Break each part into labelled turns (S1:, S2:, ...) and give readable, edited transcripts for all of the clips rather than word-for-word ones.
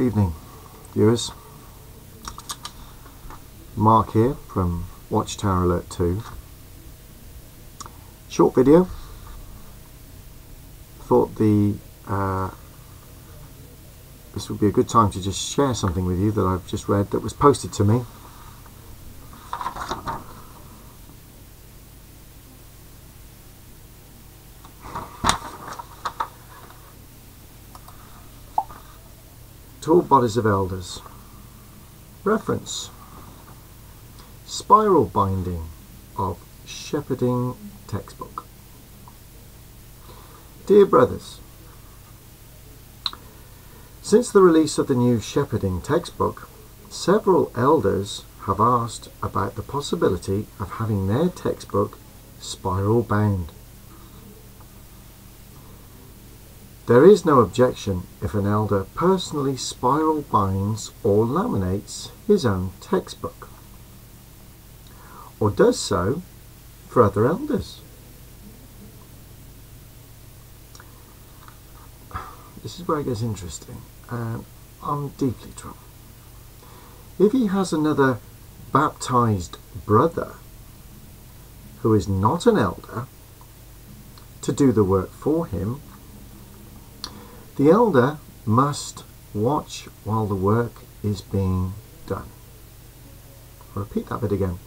S1: evening, viewers. Mark here from Watchtower Alert 2. Short video. Thought this would be a good time to just share something with you that I've just read that was posted to me. Tall Bodies of Elders. Reference: Spiral Binding of Shepherding Textbook. Dear brothers, since the release of the new Shepherding textbook, several elders have asked about the possibility of having their textbook spiral bound. There is no objection if an elder personally spiral binds or laminates his own textbook, or does so for other elders. This is where it gets interesting, and I'm deeply troubled. If he has another baptized brother who is not an elder to do the work for him, the elder must watch while the work is being done. I'll repeat that bit again.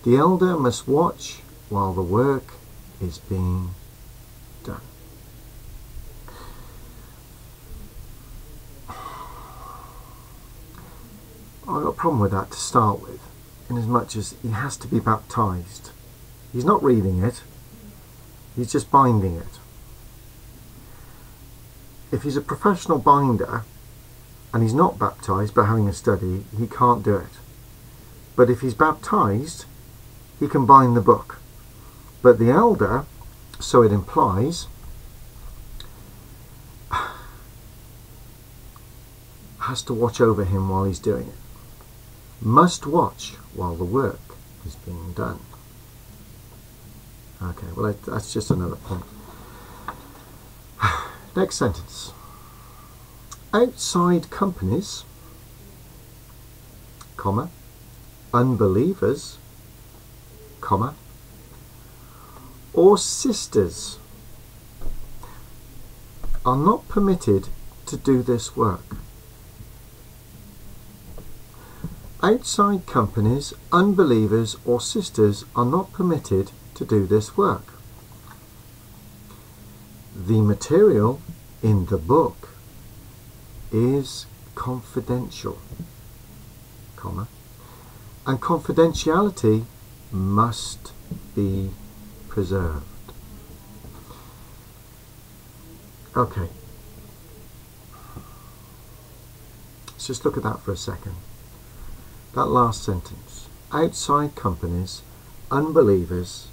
S1: The elder must watch while the work is being done. I've got a problem with that to start with, in as much as he has to be baptized. He's not reading it, he's just binding it. If he's a professional binder and he's not baptized but having a study, he can't do it. But if he's baptized, he can bind the book. But the elder, so it implies, has to watch over him while he's doing it. Must watch while the work is being done. Okay, well that's just another point. Next sentence. Outside companies, comma, unbelievers, comma, or sisters are not permitted to do this work. Outside companies, unbelievers, or sisters are not permitted to do this work. The material in the book is confidential, comma, and confidentiality must be preserved. Okay, let's just look at that for a second. That last sentence. Outside companies, unbelievers,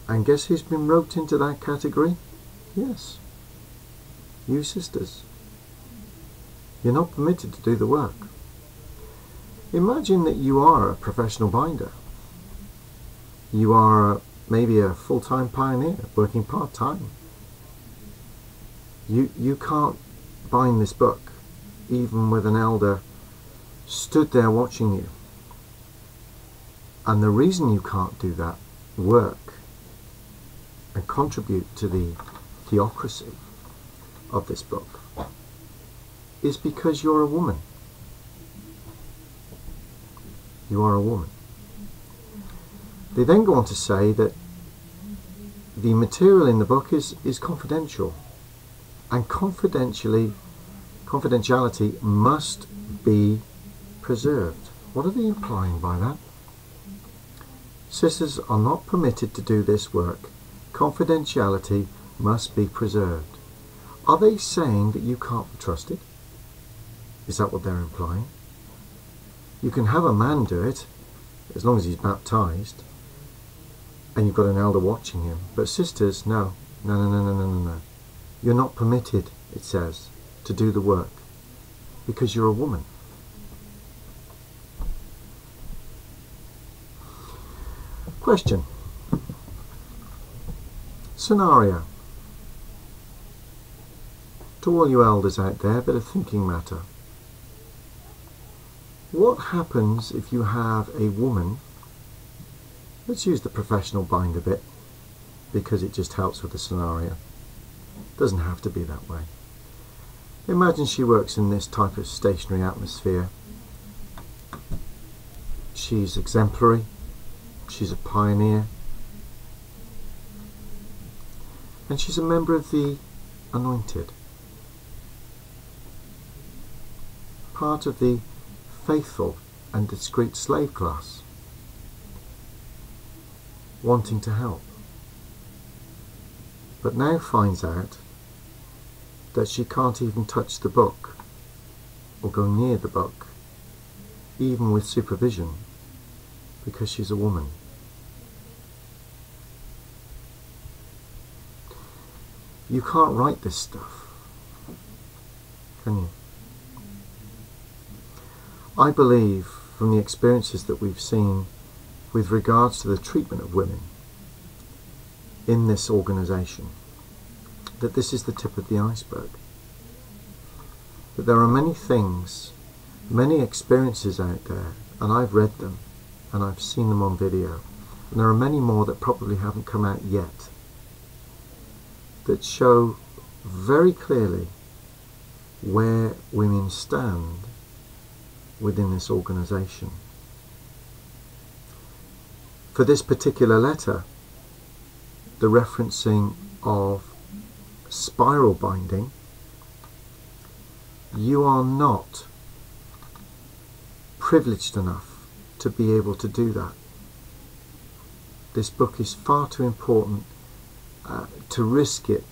S1: and guess who's been roped into that category? Yes, you sisters. You're not permitted to do the work. Imagine that you are a professional binder. You are maybe a full-time pioneer working part-time. You can't bind this book even with an elder stood there watching you. And the reason you can't do that work and contribute to the theocracy of this book is because you're a woman. You are a woman. They then go on to say that the material in the book is confidential, and confidentiality must be preserved. What are they implying by that? Sisters are not permitted to do this work. Confidentiality must be preserved. Are they saying that you can't be trusted? Is that what they're implying? You can have a man do it as long as he's baptized and you've got an elder watching him, but sisters, no. You're not permitted, it says, to do the work because you're a woman. Question. Scenario. To all you elders out there, a bit of thinking matter. What happens if you have a woman, let's use the professional binder bit because it just helps with the scenario. Doesn't have to be that way. Imagine she works in this type of stationary atmosphere. She's exemplary, she's a pioneer, and she's a member of the anointed, part of the faithful and discreet slave class, wanting to help, but now finds out that she can't even touch the book or go near the book, even with supervision, because she's a woman. You can't write this stuff, can you? I believe from the experiences that we've seen with regards to the treatment of women in this organisation, that this is the tip of the iceberg. That there are many things, many experiences out there, and I've read them and I've seen them on video, and there are many more that probably haven't come out yet, that show very clearly where women stand within this organisation. For this particular letter, the referencing of spiral binding, you are not privileged enough to be able to do that. This book is far too important to risk it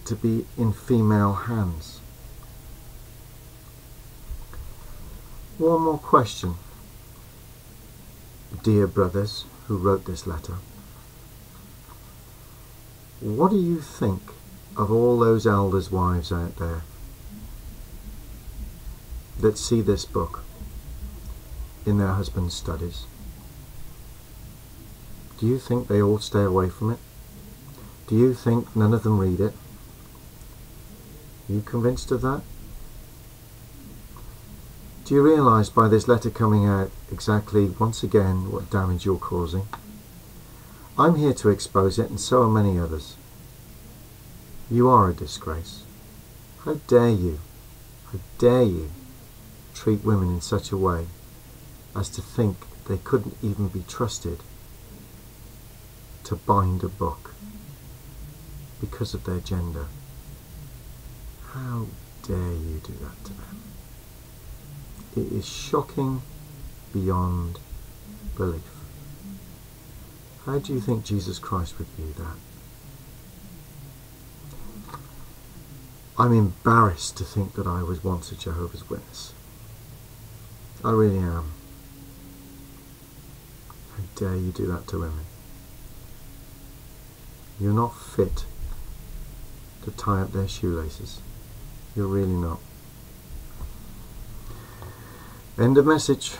S1: to be in female hands. One more question, dear brothers who wrote this letter. What do you think of all those elders' wives out there that see this book in their husbands' studies? Do you think they all stay away from it? Do you think none of them read it? Are you convinced of that? Do you realise by this letter coming out exactly, once again, what damage you're causing? I'm here to expose it, and so are many others. You are a disgrace. How dare you treat women in such a way as to think they couldn't even be trusted to bind a book because of their gender? How dare you do that to them? It is shocking beyond belief. How do you think Jesus Christ would view that? I'm embarrassed to think that I was once a Jehovah's Witness. I really am. How dare you do that to women? You're not fit to tie up their shoelaces. You're really not. End of message.